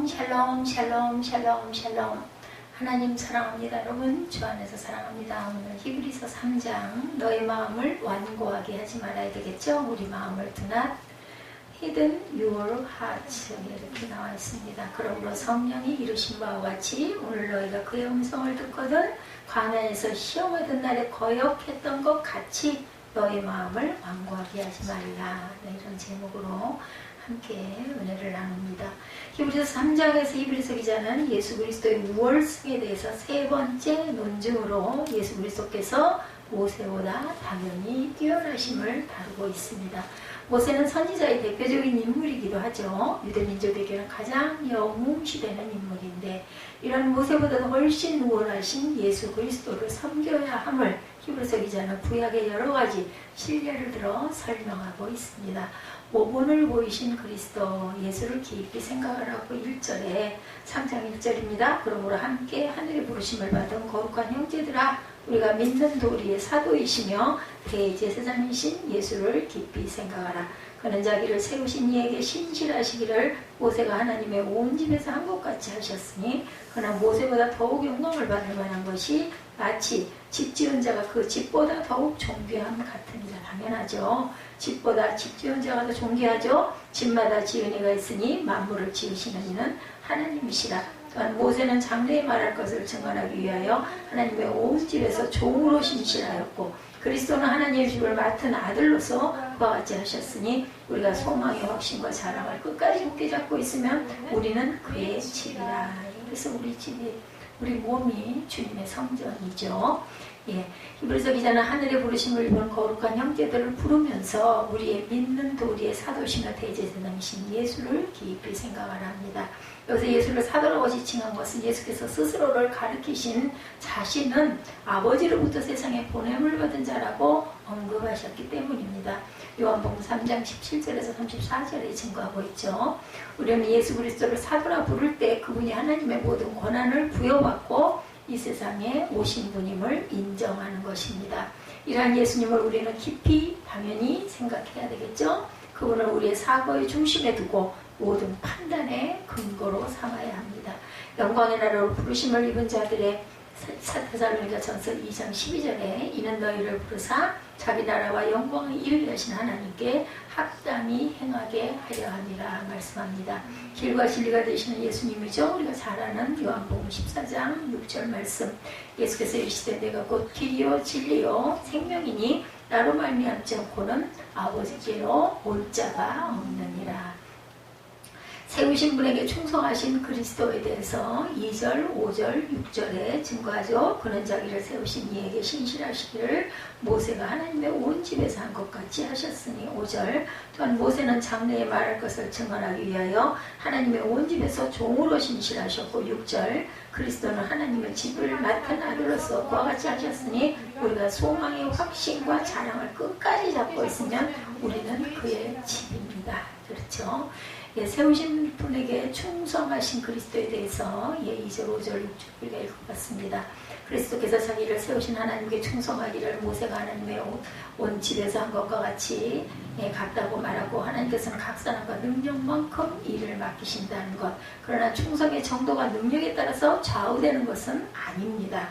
샬롬 샬롬 샬롬 샬롬 샬롬. 하나님 사랑합니다. 여러분 주 안에서 사랑합니다. 오늘 히브리서 3장 너의 마음을 완고하게 하지 말아야 되겠죠. 우리 마음을 do not hidden your heart 이렇게 나와 있습니다. 그러므로 성령이 이루신 바와 같이 오늘 너희가 그의 음성을 듣거든 광야에서 시험하던 날에 거역했던 것 같이 너의 마음을 완고하게 하지 말라. 네, 이런 제목으로 함께 은혜를 나눕니다. 히브리서 3장에서 히브리서 기자는 예수 그리스도의 우월성에 대해서 세 번째 논증으로 예수 그리스도께서 모세보다 당연히 뛰어나심을 다루고 있습니다. 모세는 선지자의 대표적인 인물이기도 하죠. 유대민족에게는 가장 영웅시되는 인물인데 이런 모세보다도 훨씬 우월하신 예수 그리스도를 섬겨야 함을 히브리서 기자는 구약의 여러 가지 신뢰를 들어 설명하고 있습니다. 모본을 보이신 그리스도 예수를 깊이 생각하라고 1절에 3장 1절입니다. 그러므로 함께 하늘의 부르심을 받은 거룩한 형제들아 우리가 믿는 도리의 사도이시며 대제사장이신 예수를 깊이 생각하라. 그는 자기를 세우신 이에게 신실하시기를 모세가 하나님의 온 집에서 한 것 같이 하셨으니 그는 모세보다 더욱 영광을 받을 만한 것이 마치 집 지은 자가 그 집보다 더욱 존귀함 같으니라. 당연하죠. 집보다 집 지은 자가 더 존귀하죠. 집마다 지은 이가 있으니 만물을 지으시는 이는 하나님이시라. 또한 모세는 장래에 말할 것을 증언하기 위하여 하나님의 온 집에서 종으로 신실하였고 그리스도는 하나님의 집을 맡은 아들로서 그와 같이 하셨으니 우리가 소망의 확신과 자랑을 끝까지 굳게 잡고 있으면 우리는 그의 집이라. 그래서 우리 집이 우리 몸이 주님의 성전이죠. 예, 히브리서 기자는 하늘의 부르심을 입은 거룩한 형제들을 부르면서 우리의 믿는 도리의 사도시며 대제사장이신 예수를 깊이 생각하라 합니다. 여기서 예수를 사도라고 지칭한 것은 예수께서 스스로를 가리키신 자신은 아버지로부터 세상에 보냄을 받은 자라고 언급하셨기 때문입니다. 요한복음 3장 17절에서 34절에 증거하고 있죠. 우리는 예수 그리스도를 사도라 부를 때 그분이 하나님의 모든 권한을 부여받고 이 세상에 오신 분임을 인정하는 것입니다. 이러한 예수님을 우리는 깊이 당연히 생각해야 되겠죠. 그분을 우리의 사고의 중심에 두고 모든 판단의 근거로 삼아야 합니다. 영광의 나라로 부르심을 입은 자들의 테살로니가 전서 2장 12절에 이는 너희를 부르사 자기 나라와 영광을 이루게 하신 하나님께 합당히 행하게 하려 함이라 말씀합니다. 길과 진리가 되시는 예수님이죠. 우리가 잘 아는 요한복음 14장 6절 말씀. 예수께서 이르시되 내가 곧 길이요 진리요 생명이니 나로 말미암지 않고는 아버지께로 올 자가 없느니라. 세우신 분에게 충성하신 그리스도에 대해서 2절, 5절, 6절에 증거하죠. 그는 자기를 세우신 이에게 신실하시기를 모세가 하나님의 온 집에서 한 것 같이 하셨으니 5절. 또한 모세는 장래에 말할 것을 증언하기 위하여 하나님의 온 집에서 종으로 신실하셨고 6절. 그리스도는 하나님의 집을 맡은 아들로서 그와 같이 하셨으니 우리가 소망의 확신과 자랑을 끝까지 잡고 있으면 우리는 그의 집입니다. 그렇죠? 예, 세우신 분에게 충성하신 그리스도에 대해서 2절, 5절, 6절 우리가 읽어봤습니다. 그리스도께서 자기를 세우신 하나님께 충성하기를 모세가 하나님의 온 집에서 한 것과 같이 같다고 말하고 하나님께서는 각 사람과 능력만큼 일을 맡기신다는 것. 그러나 충성의 정도가 능력에 따라서 좌우되는 것은 아닙니다.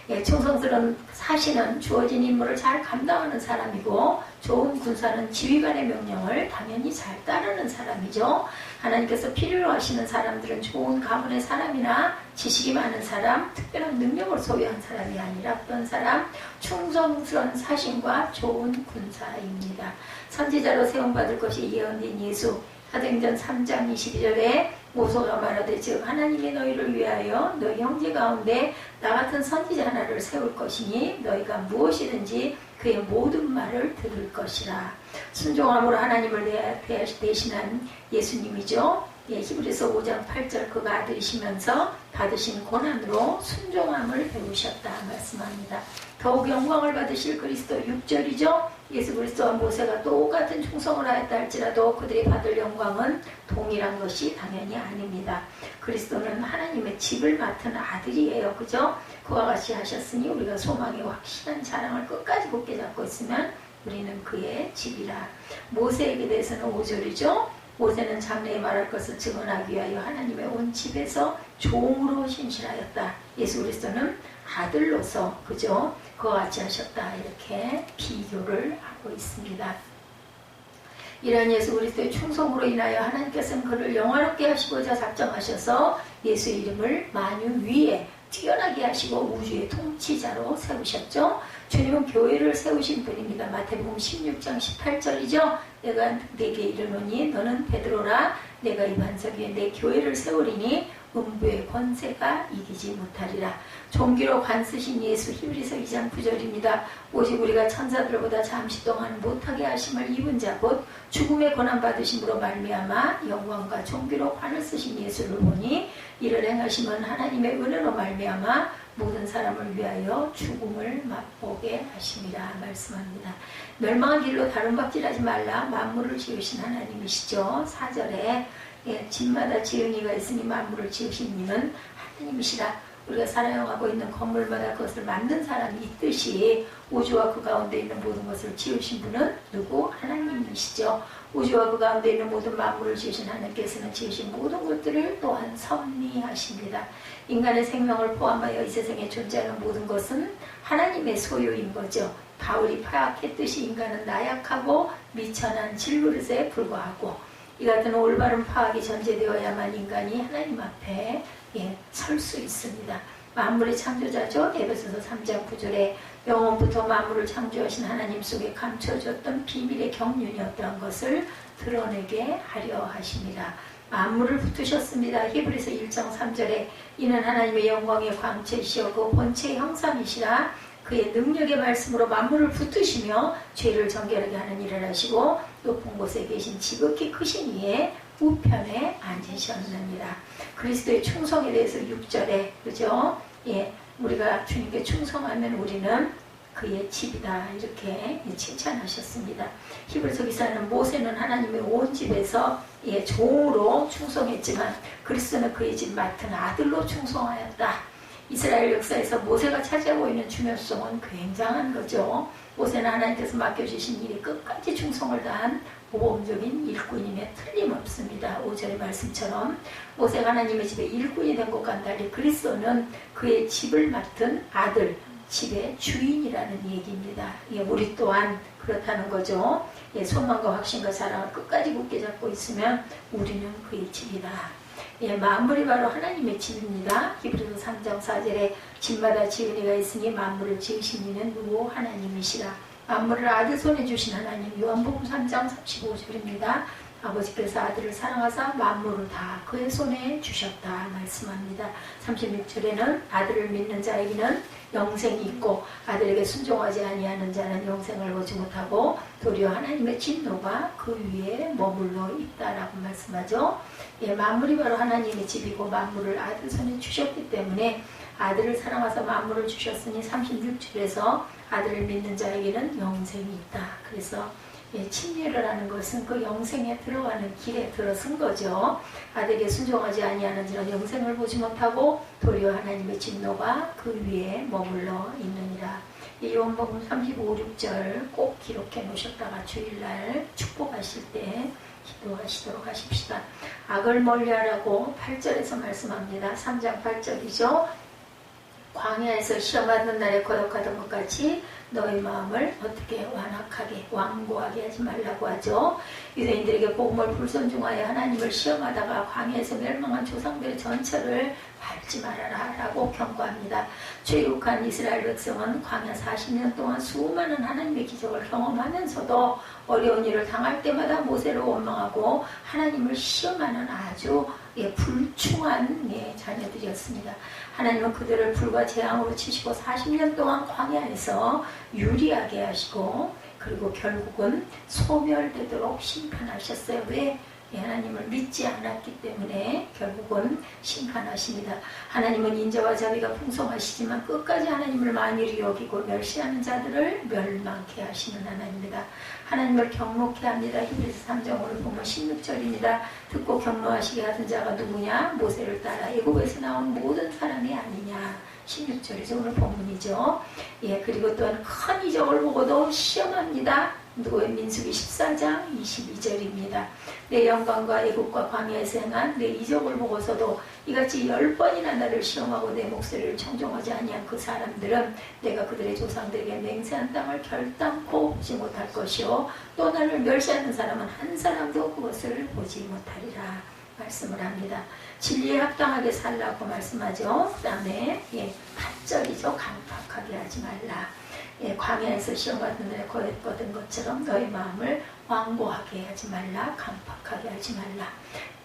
예, 충성스러운 사신은 주어진 임무를 잘 감당하는 사람이고 좋은 군사는 지휘관의 명령을 당연히 잘 따르는 사람이죠. 하나님께서 필요로 하시는 사람들은 좋은 가문의 사람이나 지식이 많은 사람, 특별한 능력을 소유한 사람이 아니라 어떤 사람, 충성스러운 사신과 좋은 군사입니다. 선지자로 세움받을 것이 예언된 예수. 사도행전 3장 22절에 모세가 말하되 즉 하나님이 너희를 위하여 너희 형제 가운데 나 같은 선지자 하나를 세울 것이니 너희가 무엇이든지 그의 모든 말을 들을 것이라. 순종함으로 하나님을 대신한 예수님이죠. 예, 히브리서 5장 8절 그가 아들이시면서 받으신 고난으로 순종함을 배우셨다 말씀합니다. 더욱 영광을 받으실 그리스도 6절이죠. 예수 그리스도와 모세가 똑같은 충성을 하였다 할지라도 그들이 받을 영광은 동일한 것이 당연히 아닙니다. 그리스도는 하나님의 집을 맡은 아들이에요. 그죠? 그와 같이 하셨으니 우리가 소망의 확실한 자랑을 끝까지 굳게 잡고 있으면 우리는 그의 집이라. 모세에게 대해서는 5절이죠. 모세는 장래에 말할 것을 증언하기 위하여 하나님의 온 집에서 종으로 신실하였다. 예수 그리스도는 아들로서 그죠? 그와 같이 하셨다. 이렇게 비교를 하고 있습니다. 이러한 예수 그리스도의 충성으로 인하여 하나님께서는 그를 영화롭게 하시고자 작정하셔서 예수의 이름을 만유 위에 뛰어나게 하시고 우주의 통치자로 세우셨죠. 주님은 교회를 세우신 분입니다. 마태복음 16장 18절이죠. 내가 네게 이르노니 너는 베드로라. 내가 이 반석 위에 내 교회를 세우리니 음부의 권세가 이기지 못하리라. 종기로 관 쓰신 예수. 히브리서 2장 9절입니다. 오직 우리가 천사들보다 잠시 동안 못하게 하심을 입은 자 곧 죽음의 고난 받으심으로 말미암아 영광과 종기로 관을 쓰신 예수를 보니 이를 행하심은 하나님의 은혜로 말미암아 모든 사람을 위하여 죽음을 맛보게 하심이라 말씀합니다. 멸망한 길로 다름박질하지 말라. 만물을 지으신 하나님이시죠. 4절에 집마다 지은이가 있으니 만물을 지으신 이는 하나님이시라. 우리가 사랑하고 있는 건물마다 그것을 만든 사람이 있듯이 우주와 그 가운데 있는 모든 것을 지으신 분은 누구? 하나님이시죠. 우주와 그 가운데 있는 모든 만물을 지으신 하나님께서는 지으신 모든 것들을 또한 섭리하십니다. 인간의 생명을 포함하여 이 세상에 존재하는 모든 것은 하나님의 소유인 거죠. 바울이 파악했듯이 인간은 나약하고 미천한 질그릇에 불과하고 이 같은 올바른 파악이 전제되어야만 인간이 하나님 앞에 설 수 있습니다. 만물의 창조자죠. 에베소서 3장 9절에 영원부터 만물을 창조하신 하나님 속에 감춰졌던 비밀의 경륜이 어떠한 것을 드러내게 하려 하십니다. 만물을 붙으셨습니다. 히브리서 1장 3절에 이는 하나님의 영광의 광채이시여 그 본체의 형상이시라. 그의 능력의 말씀으로 만물을 붙으시며 죄를 정결하게 하는 일을 하시고 높은 곳에 계신 지극히 크신 이의 우편에 앉으셨느니라. 그리스도의 충성에 대해서 6절에 그죠? 우리가 주님께 충성하면 우리는 그의 집이다. 이렇게 칭찬하셨습니다. 히브리서 기사는 모세는 하나님의 온 집에서 종으로 충성했지만 그리스도는 그의 집 맡은 아들로 충성하였다. 이스라엘 역사에서 모세가 차지하고 있는 중요성은 굉장한 거죠. 모세는 하나님께서 맡겨주신 일에 끝까지 충성을 다한 모범적인 일꾼임에 틀림없습니다. 5절의 말씀처럼 모세가 하나님의 집에 일꾼이 된 것과 달리 그리스도는 그의 집을 맡은 아들, 집의 주인이라는 얘기입니다. 우리 또한 그렇다는 거죠. 소망과 확신과 사랑을 끝까지 굳게 잡고 있으면 우리는 그의 집이다. 만물이 바로 하나님의 집입니다. 히브리서 3장 4절에 집마다 지은이가 있으니 만물을 지으신 이는 누구? 하나님이시라. 만물을 아들 손에 주신 하나님. 요한복음 3장 35절입니다. 아버지께서 아들을 사랑하사 만물을 다 그의 손에 주셨다 말씀합니다. 36절에는 아들을 믿는 자에게는 영생이 있고 아들에게 순종하지 아니하는 자는 영생을 보지 못하고 도리어 하나님의 진노가 그 위에 머물러 있다라고 말씀하죠. 만물이 바로 하나님의 집이고 만물을 아들 손에 주셨기 때문에 아들을 사랑하사 만물을 주셨으니 36절에서 아들을 믿는 자에게는 영생이 있다. 그래서 침례를 하는 것은 그 영생에 들어가는 길에 들어선 거죠. 아들에게 순종하지 아니하는 자는 영생을 보지 못하고 도리어 하나님의 진노가 그 위에 머물러 있느니라. 요한복음 35, 6절 꼭 기록해 놓으셨다가 주일날 축복하실 때 기도하시도록 하십시다. 악을 멀리하라고 8절에서 말씀합니다. 3장 8절이죠. 광야에서 시험받는 날에 거역하던 것 같이 너희 마음을 어떻게 완고하게 하지 말라고 하죠. 유대인들에게 복음을 불순종하여 하나님을 시험하다가 광야에서 멸망한 조상들의 전처를 밟지 말아라 라고 경고합니다. 출애굽한 이스라엘 백성은 광야 40년 동안 수많은 하나님의 기적을 경험하면서도 어려운 일을 당할 때마다 모세를 원망하고 하나님을 시험하는 아주 불충한 자녀들이었습니다. 하나님은 그들을 불과 재앙으로 치시고 40년 동안 광야에서 유리하게 하시고 그리고 결국은 소멸되도록 심판하셨어요. 왜? 하나님을 믿지 않았기 때문에 결국은 심판하십니다. 하나님은 인자와 자비가 풍성하시지만 끝까지 하나님을 만일히 여기고 멸시하는 자들을 멸망케 하시는 하나님입니다. 하나님을 경노케 합니다. 히브리서 3장 오늘 보면 16절입니다. 듣고 경노하시게 하던 자가 누구냐? 모세를 따라 애굽에서 나온 모든 사람이 아니냐. 16절이죠. 오늘 본문이죠. 그리고 또한 큰 이적을 보고도 시험합니다. 누구의 민수기 14장 22절입니다. 내 영광과 애국과 광야에서 행한 내 이적을 보고서도 이같이 10번이나 나를 시험하고 내 목소리를 청종하지 아니한 그 사람들은 내가 그들의 조상들에게 맹세한 땅을 결단코 보지 못할 것이요 또 나를 멸시하는 사람은 한 사람도 그것을 보지 못하리라 말씀을 합니다. 진리에 합당하게 살라고 말씀하죠. 그 다음에 8절이죠. 강팍하게 하지 말라. 광야에서 시험 받는 날에 거듭 것처럼 너의 마음을 완고하게 하지 말라. 강팍하게 하지 말라.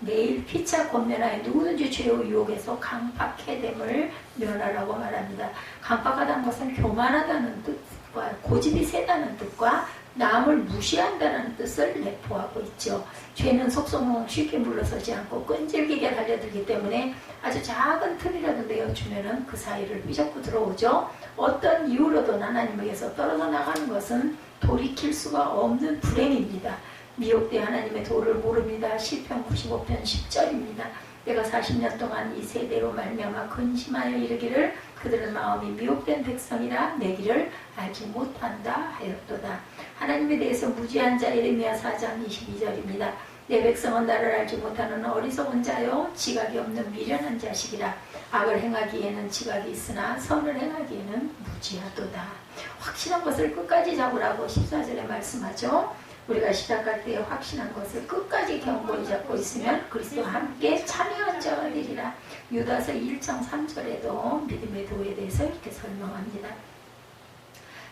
매일 피차 권면하여 누구든지 죄의 유혹에서 강팍해 됨을 면하라고 말합니다. 강팍하다는 것은 교만하다는 뜻과 고집이 세다는 뜻과 남을 무시한다는 뜻을 내포하고 있죠. 죄는 속성은 쉽게 물러서지 않고 끈질기게 달려들기 때문에 아주 작은 틈이라도 내어주면 그 사이를 삐젓고 들어오죠. 어떤 이유로든 하나님을 위해서 떨어져 나가는 것은 돌이킬 수가 없는 불행입니다. 미혹되 하나님의 도를 모릅니다. 시편 95편 10절입니다. 내가 40년 동안 이 세대로 말미암아 근심하여 이르기를 그들은 마음이 미혹된 백성이라 내 길을 알지 못한다 하였도다. 하나님에 대해서 무지한 자 예레미야 4장 22절입니다. 내 백성은 나를 알지 못하는 어리석은 자요 지각이 없는 미련한 자식이라. 악을 행하기에는 지각이 있으나 선을 행하기에는 무지하도다. 확실한 것을 끝까지 잡으라고 14절에 말씀하죠. 우리가 시작할 때 확신한 것을 끝까지 견고히 잡고 있으면 그리스도와 함께 참여한 자가 되리라. 유다서 1장 3절에도 믿음의 도에 대해서 이렇게 설명합니다.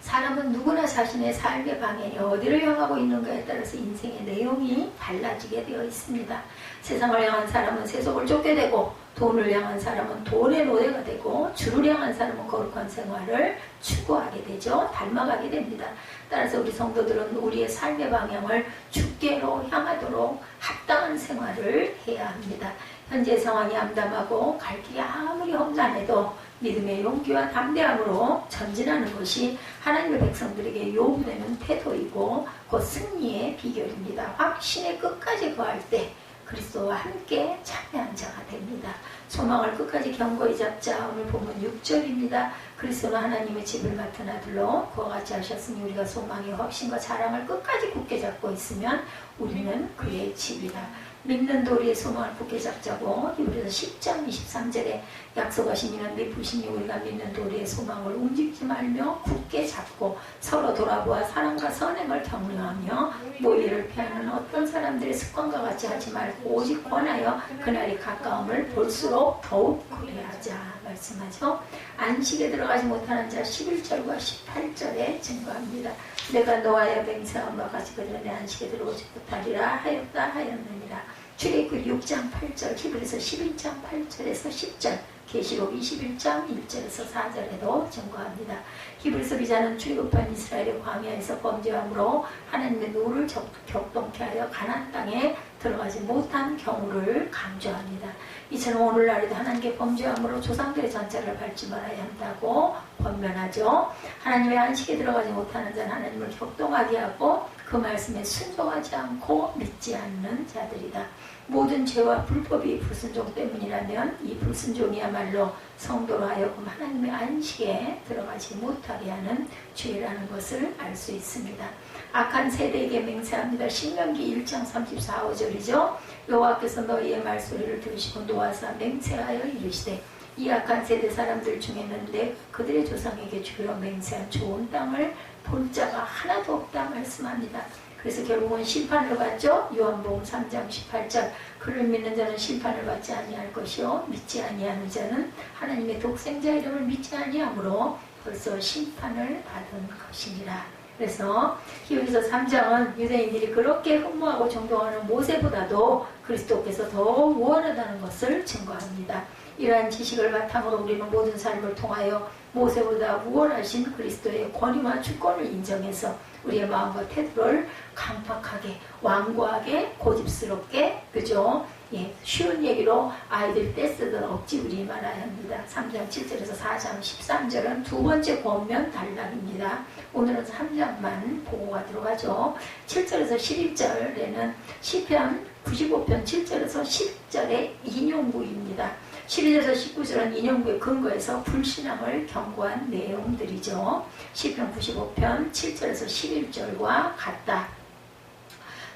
사람은 누구나 자신의 삶의 방향이 어디를 향하고 있는가에 따라서 인생의 내용이 달라지게 되어 있습니다. 세상을 향한 사람은 세속을 쫓게 되고 돈을 향한 사람은 돈의 노예가 되고 주를 향한 사람은 거룩한 생활을 추구하게 되죠. 닮아가게 됩니다. 따라서 우리 성도들은 우리의 삶의 방향을 주께로 향하도록 합당한 생활을 해야 합니다. 현재 상황이 암담하고 갈 길이 아무리 험난해도 믿음의 용기와 담대함으로 전진하는 것이 하나님의 백성들에게 요구되는 태도이고 곧 승리의 비결입니다. 확신의 끝까지 거할 때 그리스도와 함께 참여한 자가 됩니다. 소망을 끝까지 견고히 잡자. 오늘 보면 6절입니다. 그리스도는 하나님의 집을 맡은 아들로 그와 같이 하셨으니 우리가 소망의 확신과 자랑을 끝까지 굳게 잡고 있으면 우리는 그의 집이라. 믿는 도리의 소망을 굳게 잡자고 히브리서 10장 23절에 약속하신 이는 베푸시니 우리가 믿는 도리의 소망을 움직이지 말며 굳게 잡고 서로 돌아보아 사랑과 선행을 격려하며 모의를 피하는 어떤 사람들의 습관과 같이 하지 말고 오직 권하여 그날이 가까움을 볼수록 더욱 그리하자 말씀하죠. 안식에 들어가지 못하는 자 11절과 18절에 증거합니다. 내가 너와의 맹세함과 같이 그들은 내 안식에 들어오지 못하리라 하였느니라. 출애굽 6장 8절, 히브리서 11장 8절에서 10절, 계시록 21장 1절에서 4절에도 증거합니다. 히브리서 기자는 출애굽한 이스라엘의 광야에서 범죄함으로 하나님의 노를 격동케 하여 가나안 땅에 들어가지 못한 경우를 강조합니다. 이처럼 오늘날에도 하나님께 범죄함으로 조상들의 전차를 밟지 말아야 한다고 권면하죠. 하나님의 안식에 들어가지 못하는 자는 하나님을 격동하게 하고 그 말씀에 순종하지 않고 믿지 않는 자들이다. 모든 죄와 불법이 불순종 때문이라면 이 불순종이야말로 성도로 하여금 하나님의 안식에 들어가지 못하게 하는 죄라는 것을 알 수 있습니다. 악한 세대에게 맹세합니다. 신명기 1장 34, 5절이죠. 여호와께서 너희의 말소리를 들으시고 노하사 맹세하여 이르시되 이 악한 세대 사람들 중에는 내가 그들의 조상에게 주기로 맹세한 좋은 땅을 볼 자가 하나도 없다 말씀합니다. 그래서 결국은 심판을 받죠. 요한복음 3장 18절 그를 믿는 자는 심판을 받지 아니할 것이요 믿지 아니하는 자는 하나님의 독생자 이름을 믿지 아니하므로 벌써 심판을 받은 것이니라. 그래서 히브리서 3장은 유대인들이 그렇게 흠모하고 존경하는 모세보다도 그리스도께서 더 우월하다는 것을 증거합니다. 이러한 지식을 바탕으로 우리는 모든 삶을 통하여 모세보다 우월하신 그리스도의 권위와 주권을 인정해서 우리의 마음과 태도를 강팍하게, 완고하게, 고집스럽게, 그죠? 예, 쉬운 얘기로 아이들 떼쓰던 억지 부리지 말아야 합니다. 3장 7절에서 4장 13절은 두 번째 권면 단락입니다. 오늘은 3장만 보고 가도록 하죠. 7절에서 11절에는 시편 95편 7절에서 10절의 인용구입니다. 12절에서 19절은 인용구에 근거해서 불신앙을 경고한 내용들이죠. 시편 95편 7절에서 11절과 같다.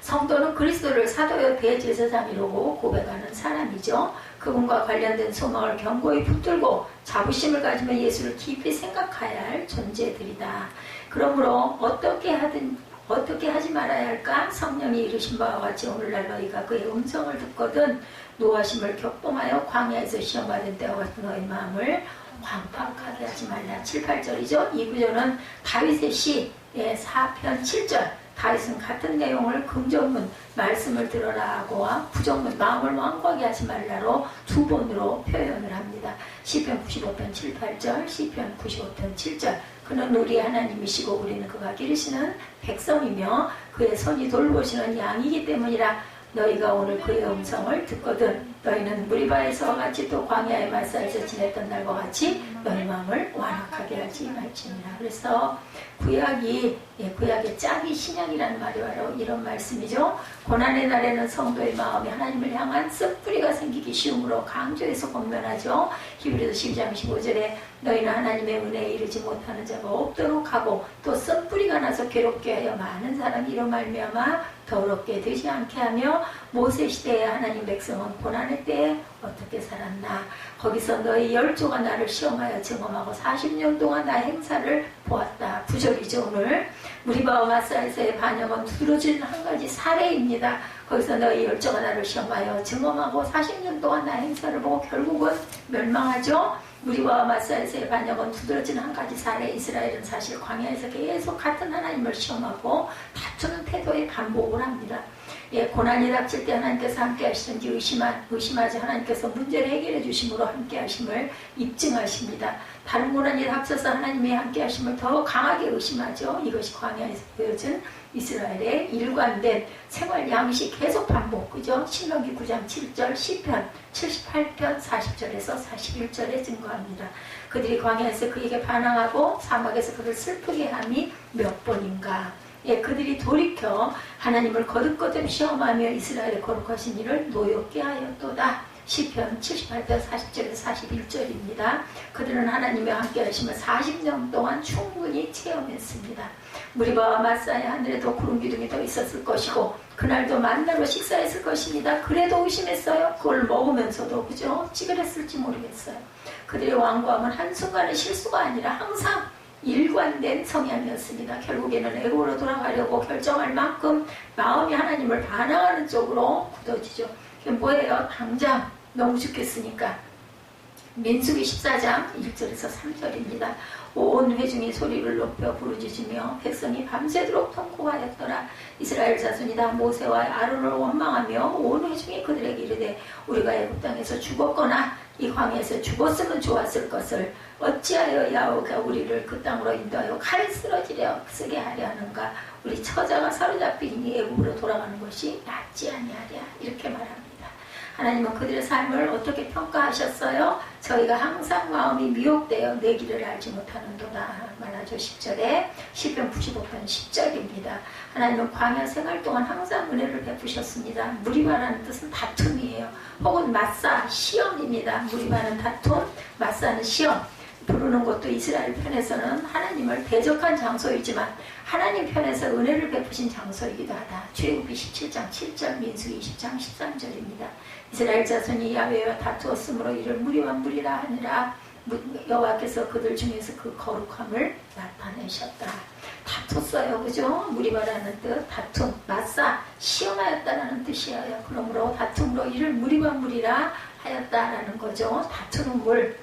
성도는 그리스도를 사도요 대제사장이라고 고백하는 사람이죠. 그분과 관련된 소망을 견고히 붙들고 자부심을 가지며 예수를 깊이 생각해야 할 존재들이다. 그러므로 어떻게 하지 말아야 할까? 성령이 이르신 바와 같이 오늘날 너희가 그의 음성을 듣거든 노하심을 격동하여 광야에서 시험받은 때와 같은 너희 마음을 광팍하게 하지 말라. 7, 8절이죠. 이 구절은 다윗의 시 4편 7절. 다윗은 같은 내용을 긍정문 말씀을 들어라 하고와 부정문 마음을 완고하게 하지 말라로 두 번으로 표현을 합니다. 시편 95편 7, 8절, 시편 95편 7절. 그는 우리 하나님이시고 우리는 그가 기르시는 백성이며 그의 손이 돌보시는 양이기 때문이라. 너희가 오늘 그의 음성을 듣거든 너희는 무리바에서와 같이 또 광야의 말사에서 지냈던 날과 같이 너희 마음을 완악하게 하지 말지니라. 그래서 구약의 짝이 신약이라는 말이 바로 이런 말씀이죠. 고난의 날에는 성도의 마음이 하나님을 향한 쓴뿌리가 생기기 쉬움으로 강조해서 권면하죠. 히브리서 12장 15절에 너희는 하나님의 은혜에 이르지 못하는 자가 없도록 하고 또 쓴뿌리가 나서 괴롭게 하여 많은 사람이 이로 말미암아 더럽게 되지 않게 하며 모세 시대에 하나님 백성은 고난의 때에 어떻게 살았나. 거기서 너희 열조가 나를 시험하여 증험하고 40년 동안 나의 행사를 보았다. 9절이죠. 오늘 무리바와 마사에서의 반역은 두드러진 한 가지 사례입니다. 거기서 너희 열조가 나를 시험하여 증험하고 40년 동안 나의 행사를 보고 결국은 멸망하죠. 무리바와 마사에서의 반역은 두드러진 한 가지 사례. 이스라엘은 사실 광야에서 계속 같은 하나님을 시험하고 다투는 태도의 반복을 합니다. 고난이 닥칠 때 하나님께서 함께 하시는지 의심하지 하나님께서 문제를 해결해 주심으로 함께 하심을 입증하십니다. 다른 고난이 닥쳐서 하나님의 함께 하심을 더 강하게 의심하죠. 이것이 광야에서 보여준 이스라엘의 일관된 생활 양식 계속 반복. 그죠? 신명기 9장 7절, 시편 78편 40절에서 41절에 증거합니다. 그들이 광야에서 그에게 반항하고 사막에서 그를 슬프게 함이 몇 번인가. 그들이 돌이켜 하나님을 거듭거듭 시험하며 이스라엘의 거룩하신 일을 노엽게 하였도다. 시편 78편 40절에서 41절입니다. 그들은 하나님과 함께 하시며 40년 동안 충분히 체험했습니다. 무리바와 마사의 하늘에도 구름 기둥이 더 있었을 것이고 그날도 만나로 식사했을 것입니다. 그래도 의심했어요. 그걸 먹으면서도 그죠? 찌그랬을지 모르겠어요. 그들의 완고함은 한순간의 실수가 아니라 항상 일관된 성향이었습니다. 결국에는 애고로 돌아가려고 결정할 만큼 마음이 하나님을 반항하는 쪽으로 굳어지죠. 그게 뭐예요? 당장 너무 죽겠으니까. 민수기 14장 1절에서 3절입니다. 온 회중이 소리를 높여 부르짖으며 백성이 밤새도록 통곡하였더라. 이스라엘 자손이 다 모세와 아론을 원망하며 온 회중이 그들에게 이르되 우리가 애굽 땅에서 죽었거나 이 광야에서 죽었으면 좋았을 것을 어찌하여 야훼가 우리를 그 땅으로 인도하여 칼에 쓰게 하려 하는가. 우리 처자가 사로잡히니 애굽으로 돌아가는 것이 낫지 아니하랴. 이렇게 말합니다. 하나님은 그들의 삶을 어떻게 평가하셨어요? 저희가 항상 마음이 미혹되어 내 길을 알지 못하는도다 말하죠. 10절에 시편 95편 10절입니다. 하나님은 광야 생활 동안 항상 은혜를 베푸셨습니다. 무리바라는 뜻은 다툼이에요. 혹은 맞사, 시험입니다. 무리바는 다툼, 맞사는 시험. 부르는 것도 이스라엘 편에서는 하나님을 대적한 장소이지만 하나님 편에서 은혜를 베푸신 장소이기도 하다. 출애굽기 17장 7절, 민수기 20장 13절입니다. 이스라엘 자손이 야훼와 다투었으므로 이를 무리와 하니라. 여호와께서 그들 중에서 그 거룩함을 나타내셨다. 다퉜어요. 그죠? 무리바라는 뜻, 다툼, 맞사, 시험하였다라는 뜻이에요. 그러므로 다툼으로 이를 무리라 하였다라는 거죠. 다투는 물,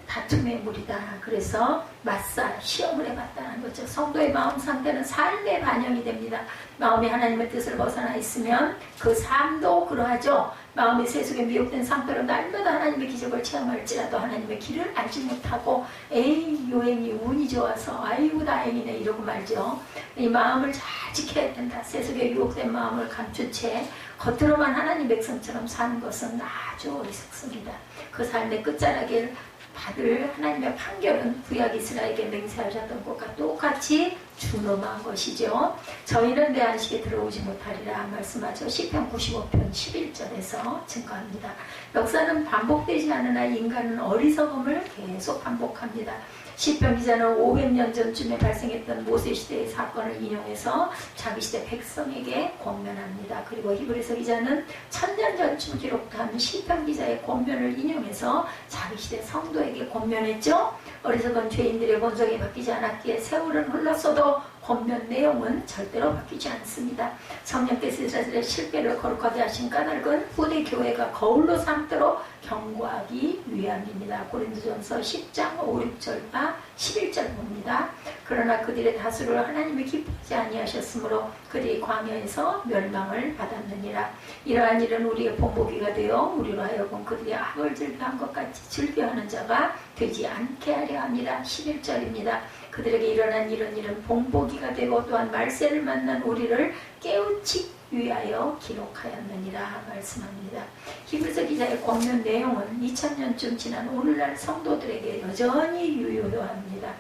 다툼의 물이다. 그래서 맞사, 시험을 해봤다는 거죠. 성도의 마음 상태는 삶의 반영이 됩니다. 마음이 하나님의 뜻을 벗어나 있으면 그 삶도 그러하죠. 마음이 세속에 미혹된 상태로 날마다 하나님의 기적을 체험할지라도 하나님의 길을 알지 못하고 에이 요행이 운이 좋아서 아이고 다행이네 이러고 말죠. 이 마음을 잘 지켜야 된다. 세속에 유혹된 마음을 감춘 채 겉으로만 하나님 백성처럼 사는 것은 아주 어리석습니다. 그 삶의 끝자락을 받을 하나님의 판결은 구약 이스라엘에게 맹세하셨던 것과 똑같이 준엄한 것이죠. 저희는 내 안식에 들어오지 못하리라 말씀하죠. 시편 95편 11절에서 증거합니다. 역사는 반복되지 않으나 인간은 어리석음을 계속 반복합니다. 시편 기자는 500년 전쯤에 발생했던 모세 시대의 사건을 인용해서 자기 시대 백성에게 권면합니다. 그리고 히브리서 기자는 1000년 전쯤 기록한 시편 기자의 권면을 인용해서 자기 시대 성도에게 권면했죠. 어리석은 죄인들의 본성이 바뀌지 않았기에 세월은 흘렀어도 권면 내용은 절대로 바뀌지 않습니다. 성령께서 이스라엘의 실패를 거룩하게 하신 까닭은 후대 교회가 거울로 삼도록 경고하기 위함입니다. 고린도전서 10장 5, 6절과 11절 봅니다. 그러나 그들의 다수를 하나님이 기쁘지 아니하셨으므로 그들이 광야에서 멸망을 받았느니라. 이러한 일은 우리의 본보기가 되어 우리로 하여금 그들의 악을 즐겨한 것 같이 즐겨하는 자가 되지 않게 하려 합니다. 11절입니다. 그들에게 일어난 이런 일은 본보기가 되고 또한 말세를 만난 우리를 깨우치기 위하여 기록하였느니라 말씀합니다. 히브리서 기자의 권면 내용은 2000년쯤 지난 오늘날 성도들에게 여전히 유효합니다.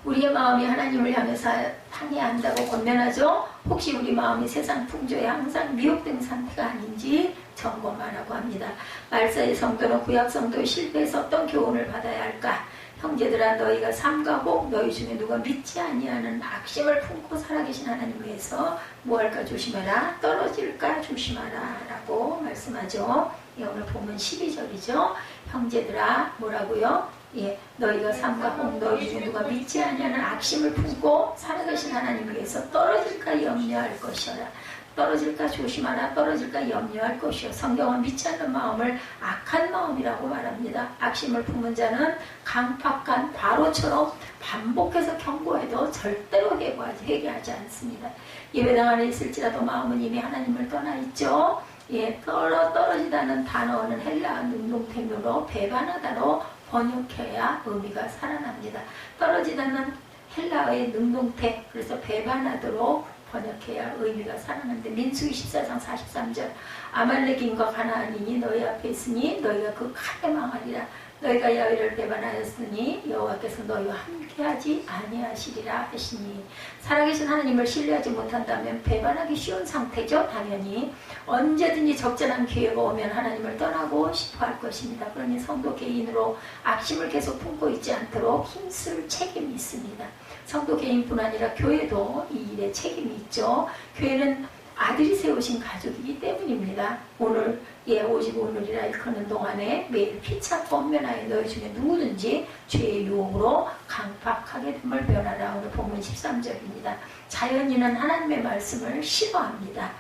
우리의 마음이 하나님을 향해서 향해야 한다고 권면하죠. 혹시 우리 마음이 세상 풍조에 항상 미혹된 상태가 아닌지 점검하라고 합니다. 말세의 성도는 구약 성도의 실패에서 어떤 교훈을 받아야 할까? 형제들아 너희가 삼가 혹 너희 중에 누가 믿지 아니하는 악심을 품고 살아계신 하나님 위해서 뭐할까 조심하라, 떨어질까 조심하라 라고 말씀하죠. 오늘 보면 12절이죠. 형제들아 뭐라고요? 너희가 삼가 혹 너희 중에 누가 믿지 아니하는 악심을 품고 살아계신 하나님 위해서 떨어질까 염려할 것이어라. 떨어질까 조심하라, 떨어질까 염려할 것이요. 성경은 믿지 않는 마음을 악한 마음이라고 말합니다. 악심을 품은 자는 강팍한 과로처럼 반복해서 경고해도 절대로 회개하지 않습니다. 예배당 안에 있을지라도 마음은 이미 하나님을 떠나 있죠. 떨어지다는 단어는 헬라 능동태묘로 배반하다로 번역해야 의미가 살아납니다. 떨어지다는 헬라어의 능동태, 그래서 배반하도록 번역해야 의미가 살아나는데 민수기 14장 43절 아말렉인과 가나안인이 너희 앞에 있으니 너희가 그 칼에 망하리라. 너희가 야훼를 배반하였으니 여호와께서 너희와 함께하지 아니하시리라 하시니 살아계신 하나님을 신뢰하지 못한다면 배반하기 쉬운 상태죠. 당연히 언제든지 적절한 기회가 오면 하나님을 떠나고 싶어 할 것입니다. 그러니 성도 개인으로 악심을 계속 품고 있지 않도록 힘쓸 책임이 있습니다. 성도 개인뿐 아니라 교회도 이 일에 책임이 있죠. 교회는 아들이 세우신 가족이기 때문입니다. 오직 오늘이라 일컫는 동안에 매일 피차 권면하여 너희 중에 누구든지 죄의 유혹으로 강팍하게 됨을 변하라. 오늘 본문 13절입니다. 자연인은 하나님의 말씀을 싫어합니다.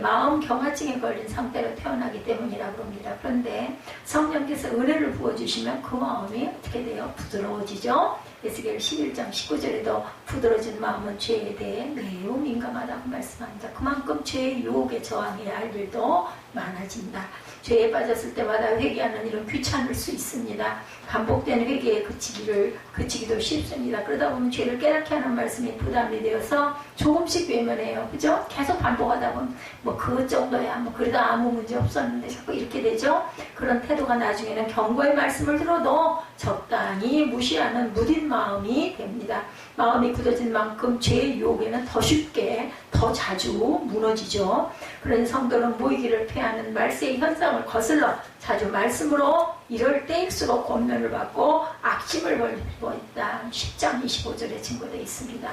마음 경화증에 걸린 상태로 태어나기 때문이라고 합니다. 그런데 성령께서 은혜를 부어주시면 그 마음이 어떻게 돼요? 부드러워지죠. 에스겔 11장 19절에도 부드러워진 마음은 죄에 대해 매우 민감하다고 말씀합니다. 그만큼 죄의 유혹에 저항해야 할 일도 많아진다. 죄에 빠졌을 때마다 회개하는 일은 귀찮을 수 있습니다. 반복된 회개에 그치기도 쉽습니다. 그러다 보면 죄를 깨닫게 하는 말씀이 부담이 되어서 조금씩 외면해요. 그죠? 계속 반복하다 보면 그 정도야 그래도 아무 문제 없었는데 자꾸 이렇게 되죠. 그런 태도가 나중에는 경고의 말씀을 들어도 적당히 무시하는 무딘 마음이 됩니다. 마음이 굳어진 만큼 죄의 유혹에는 더 쉽게 더 자주 무너지죠. 그러니 성도는 모이기를 피하는 말세의 현상을 거슬러 자주 말씀으로 이럴 때일수록 권면을 받고 악심을 벌이고 있다. 10장 25절에 증거되어 있습니다.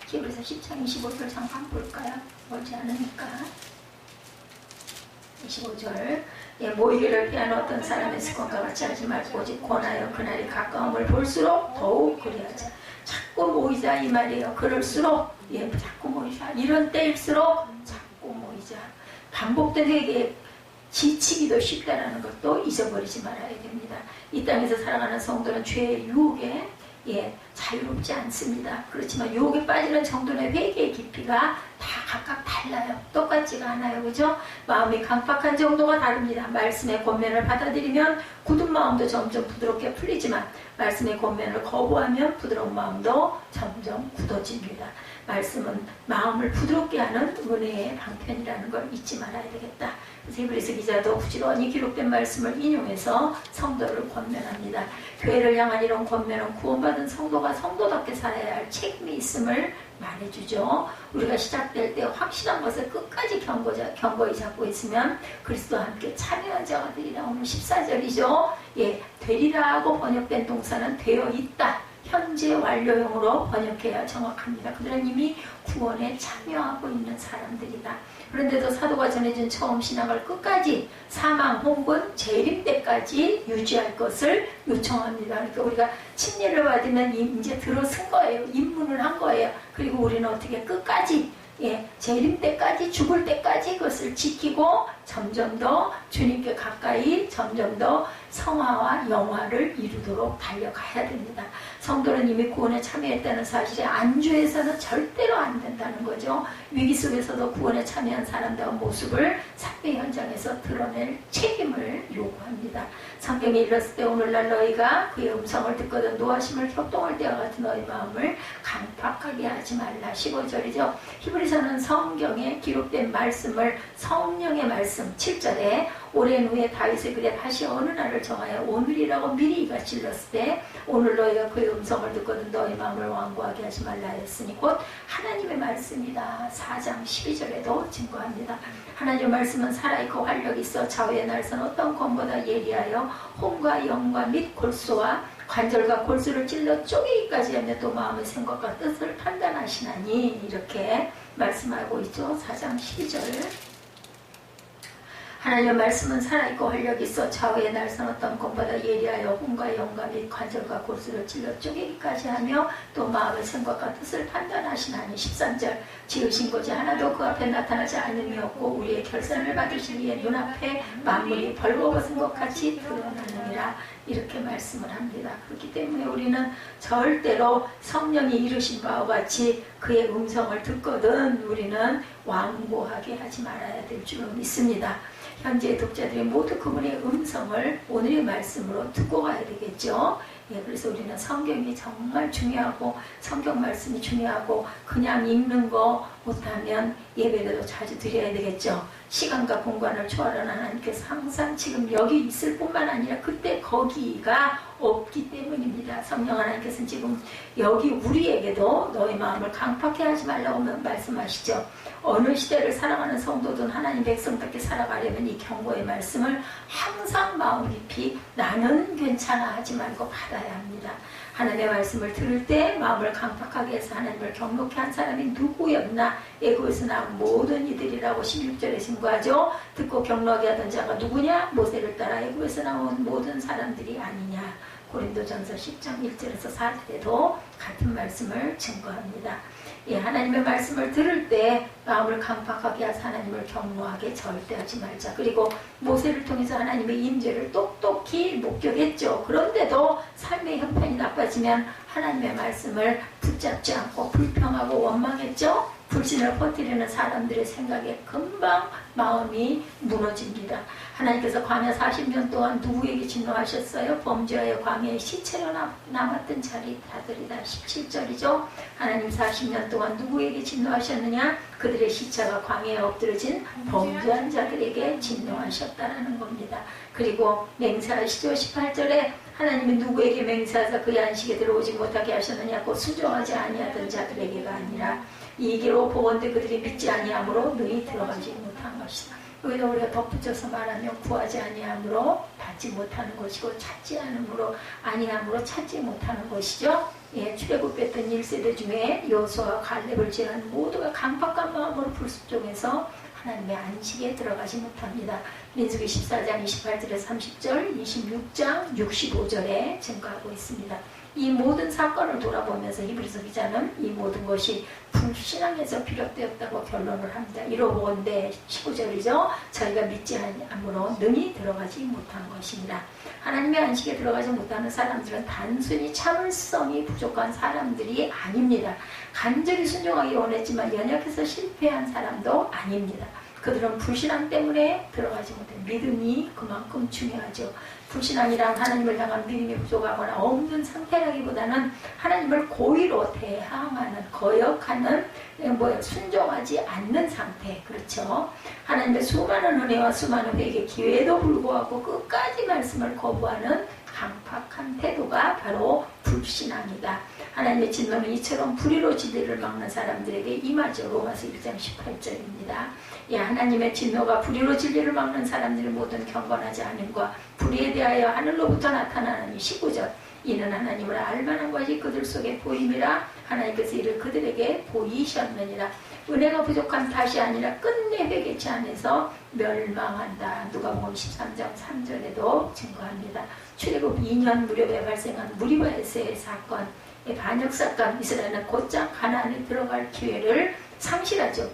히브리서 10장 25절 잠깐 볼까요? 멀지 않으니까. 25절 모이기를 피하는 어떤 사람의 습관과 같이 하지 말고 오직 권하여 그날이 가까움을 볼수록 더욱 그리하자. 자꾸 모이자 이 말이에요. 그럴수록 자꾸 모이자. 이런 때일수록 자꾸 모이자. 반복된 회개에 지치기도 쉽다라는 것도 잊어버리지 말아야 됩니다. 이 땅에서 살아가는 성도는 죄의 유혹에 자유롭지 않습니다. 그렇지만 유혹에 빠지는 정도의 회개의 깊이가 다 각각 달라요. 똑같지가 않아요. 그죠? 마음이 강팍한 정도가 다릅니다. 말씀의 권면을 받아들이면 굳은 마음도 점점 부드럽게 풀리지만 말씀의 권면을 거부하면 부드러운 마음도 점점 굳어집니다. 말씀은 마음을 부드럽게 하는 은혜의 방편이라는 걸 잊지 말아야 되겠다. 히브리서 기자도 부지런히 기록된 말씀을 인용해서 성도를 권면합니다. 교회를 향한 이런 권면은 구원받은 구원받은 성도가 성도답게 살아야 할 책임이 있음을 말해주죠. 우리가 시작될 때 확실한 것을 끝까지 견고히 잡고 있으면 그리스도와 함께 참여한 자가 되리라. 오늘 14절이죠. 예, 되리라고 번역된 동사는 되어 있다. 현재 완료형으로 번역해야 정확합니다. 그들은 이미 구원에 참여하고 있는 사람들이다. 그런데도 사도가 전해준 처음 신앙을 끝까지 사망 혹은 재림 때까지 유지할 것을 요청합니다. 그러니까 우리가 침례를 받으면 이제 들어선 거예요. 입문을 한 거예요. 그리고 우리는 어떻게 끝까지 재림 때까지 죽을 때까지 그것을 지키고 점점 더 주님께 가까이 점점 더 성화와 영화를 이루도록 달려가야 됩니다. 성도는 이미 구원에 참여했다는 사실에 안주해서는 절대로 안 된다는 거죠. 위기 속에서도 구원에 참여한 사람다운 모습을 삶의 현장에서 드러낼 책임을 요구합니다. 성경에 일렀을 때 오늘날 너희가 그의 음성을 듣거든 노하심을 협동할 때와 같은 너희 마음을 강팍하게 하지 말라. 15절이죠. 히브리서는 성경에 기록된 말씀을 성령의 말씀 7절에 오랜 후에 다윗의 글에 다시 어느 날을 정하여 오늘이라고 미리 이가 찔렀을 때 오늘 너희가 그의 음성을 듣거든 너희 마음을 완고하게 하지 말라 했으니 곧 하나님의 말씀이다. 4장 12절에도 증거합니다. 하나님의 말씀은 살아있고 활력이 있어 좌우의 날선 어떤 검보다 예리하여 혼과 영과 및 골수와 관절과 골수를 찔러 쪼개기까지 하며 또 마음의 생각과 뜻을 판단하시나니 이렇게 말씀하고 있죠. 4장 12절. 하나님의 말씀은 살아있고 활력이 있어 좌우의 날선 어떤 것보다 예리하여 혼과 영과 및 관절과 골수를 찔러 쪼개기까지 하며 또 마음의 생각과 뜻을 판단하시나니 13절. 지으신 것이 하나도 그 앞에 나타나지 않음이 없고 우리의 결산을 받으실 위해 눈앞에 만물이 벌거벗은 것 같이 드러나느니라. 이렇게 말씀을 합니다. 그렇기 때문에 우리는 절대로 성령이 이루신 바와 같이 그의 음성을 듣거든 우리는 완고하게 하지 말아야 될 줄로 믿습니다. 현재의 독자들이 모두 그분의 음성을 오늘의 말씀으로 듣고 가야 되겠죠. 그래서 우리는 성경이 정말 중요하고 성경 말씀이 중요하고 그냥 읽는 거 못하면 예배도 자주 드려야 되겠죠. 시간과 공간을 초월하는 하나님께서 항상 지금 여기 있을 뿐만 아니라 그때 거기가 없기 때문입니다. 성령 하나님께서는 지금 여기 우리에게도 너의 마음을 강팍해 하지 말라고 말씀하시죠. 어느 시대를 살아가는 성도든 하나님 백성답게 살아가려면 이 경고의 말씀을 항상 마음 깊이 나는 괜찮아 하지 말고 받아야 합니다. 하나님의 말씀을 들을 때 마음을 강팍하게 해서 하나님을 경록케 한 사람이 누구였나? 애굽에서 나온 모든 이들이라고 16절에 증거하죠. 듣고 경록하게 하던 자가 누구냐? 모세를 따라 애굽에서 나온 모든 사람들이 아니냐. 고린도전서 10장 1절에서 4절에도 같은 말씀을 증거합니다. 하나님의 말씀을 들을 때 마음을 강팍하게 해서 하나님을 경노하게 절대 하지 말자. 그리고 모세를 통해서 하나님의 임재를 똑똑히 목격했죠. 그런데도 삶의 형편이 나빠지면 하나님의 말씀을 붙잡지 않고 불평하고 원망했죠. 불신을 퍼뜨리는 사람들의 생각에 금방 마음이 무너집니다. 하나님께서 광야 40년 동안 누구에게 진노하셨어요? 범죄하여 광야에 시체로 남았던 자들이다. 17절이죠. 하나님 40년 동안 누구에게 진노하셨느냐? 그들의 시체가 광야에 엎드러진 범죄한 자들에게 진노하셨다는 겁니다. 그리고 맹세하시죠. 18절에 하나님이 누구에게 맹세하사 그의 안식에 들어오지 못하게 하셨느냐? 곧 순종하지 아니하던 자들에게가 아니라 이기로 보건대 그들이 믿지 아니하므로 너희 들어가지 못한 것이다. 여기다 우리가 덧붙여서 말하면 구하지 아니하므로 받지 못하는 것이고 찾지 않으므로 아니하므로 찾지 못하는 것이죠. 출애굽했던 1세대 중에 여호수아와 갈렙을 제외한 모두가 강팍한 마음으로 불순종해서 하나님의 안식에 들어가지 못합니다. 민수기 14장 28절에서 30절, 26장 65절에 증거하고 있습니다. 이 모든 사건을 돌아보면서 히브리서 기자는 이 모든 것이 불신앙에서 비롯되었다고 결론을 합니다. 이러고온데 15절이죠. 저희가 믿지 않으므로 능히 들어가지 못한 것입니다. 하나님의 안식에 들어가지 못하는 사람들은 단순히 참을성이 부족한 사람들이 아닙니다. 간절히 순종하기 원했지만 연약해서 실패한 사람도 아닙니다. 그들은 불신앙 때문에 들어가지 못해. 믿음이 그만큼 중요하죠. 불신앙이란 하나님을 향한 믿음이 부족하거나 없는 상태라기보다는 하나님을 고의로 대항하는, 거역하는, 순종하지 않는 상태. 그렇죠. 하나님의 수많은 은혜와 수많은 회개 기회에도 불구하고 끝까지 말씀을 거부하는 강팍한 태도가 바로 불신앙이다. 하나님의 진노는 이처럼 불의로 진리를 막는 사람들에게 임하죠. 로마서 1장 18절입니다. 예, 하나님의 진노가 불의로 진리를 막는 사람들의 모든 경건하지 않음과 불의에 대하여 하늘로부터 나타나는 19절. 이는 하나님을 알만한 것이 그들 속에 보임이라 하나님께서 이를 그들에게 보이셨느니라. 은혜가 부족한 탓이 아니라 끝내 회개치 않아서 멸망한다. 누가복음 13장 3절에도 증거합니다. 출애굽 2년 무렵에 발생한 무리와 에세의 사건, 반역 사건, 이스라엘은 곧장 가나안에 들어갈 기회를 상실하죠.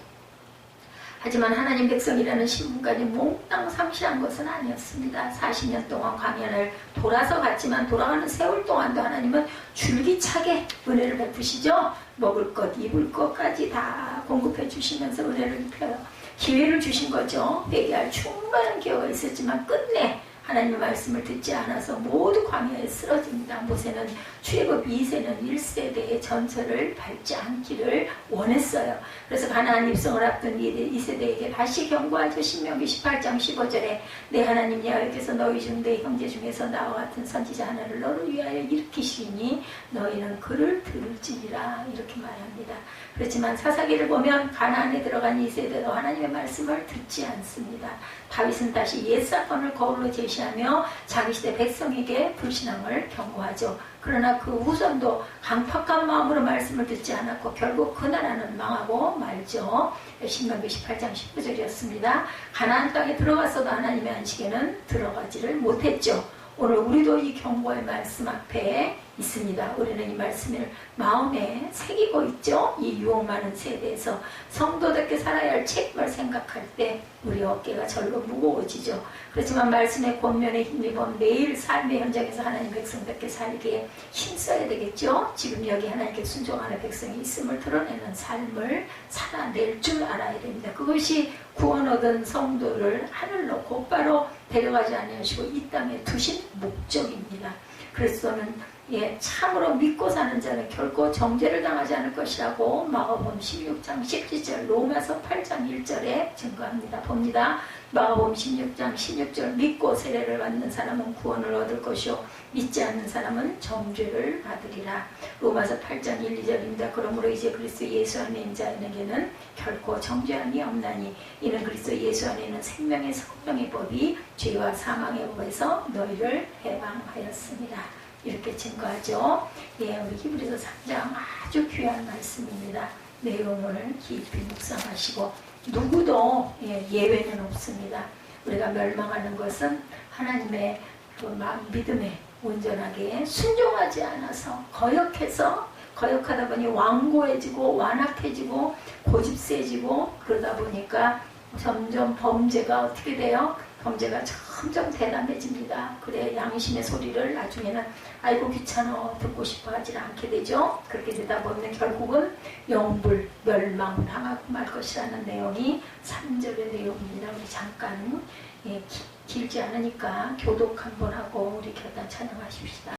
하지만 하나님 백성이라는 신분까지 몽땅 상실한 것은 아니었습니다. 40년 동안 광야를 돌아서 갔지만 돌아가는 세월 동안도 하나님은 줄기차게 은혜를 베푸시죠. 먹을 것, 입을 것까지 다 공급해 주시면서 은혜를 베풀어요. 기회를 주신 거죠. 회개할 충분한 기회가 있었지만 끝내 하나님의 말씀을 듣지 않아서 모두 광야에 쓰러집니다. 모세는 출애굽 2세는 1세대의 전설을 밟지 않기를 원했어요. 그래서 가나안 입성을 앞둔 2세대에게 다시 경고하죠. 신명기 18장 15절에 내 하나님 여호와께서 너희 중 내 형제 중에서 나와 같은 선지자 하나를 너를 위하여 일으키시니 너희는 그를 들을지니라 이렇게 말합니다. 그렇지만 사사기를 보면 가나안에 들어간 2세대도 하나님의 말씀을 듣지 않습니다. 다윗은 다시 옛 사건을 거울로 제시하며 자기 시대 백성에게 불신앙을 경고하죠. 그러나 그 후손도 강팍한 마음으로 말씀을 듣지 않았고 결국 그 나라는 망하고 말죠. 신명기 18장 19절이었습니다. 가나안 땅에 들어갔어도 하나님의 안식에는 들어가지를 못했죠. 오늘 우리도 이 경고의 말씀 앞에 있습니다. 우리는 이 말씀을 마음에 새기고 있죠. 이 유혹 많은 세대에서 성도답게 살아야 할 책임을 생각할 때 우리 어깨가 절로 무거워지죠. 그렇지만 말씀의 권면에 힘입어 매일 삶의 현장에서 하나님 백성답게 살기에 힘써야 되겠죠. 지금 여기 하나님께 순종하는 백성이 있음을 드러내는 삶을 살아낼 줄 알아야 됩니다. 그것이 구원 얻은 성도를 하늘로 곧바로 데려가지 아니하시고 이 땅에 두신 목적입니다. 그리스도는 참으로 믿고 사는 자는 결코 정죄를 당하지 않을 것이라고 마가복음 16장 17절 로마서 8장 1절에 증거합니다. 봅니다. 마가복음 16장 16절 믿고 세례를 받는 사람은 구원을 얻을 것이요 믿지 않는 사람은 정죄를 받으리라. 로마서 8장 1, 2절입니다. 그러므로 이제 그리스도 예수 안에 있는 자에게는 결코 정죄함이 없나니 이는 그리스도 예수 안에 있는 생명의 성령의 법이 죄와 사망의 법에서 너희를 해방하였습니다. 이렇게 증거하죠. 우리 히브리서 3장 아주 귀한 말씀입니다. 내용을 깊이 묵상하시고 누구도 예외는 없습니다. 우리가 멸망하는 것은 하나님의 그 믿음에 온전하게 순종하지 않아서 거역하다 보니 완고해지고 완악해지고 고집세지고 그러다 보니까 점점 범죄가 어떻게 돼요? 범죄가 점점 대담해집니다. 그래 양심의 소리를 나중에는 아이고 귀찮아 듣고 싶어 하지 않게 되죠. 그렇게 되다 보면 결국은 영불 멸망 당하고 말 것이라는 내용이 3절의 내용입니다. 우리 잠깐 길지 않으니까 교독 한번 하고 우리 교단 찬양하십시다.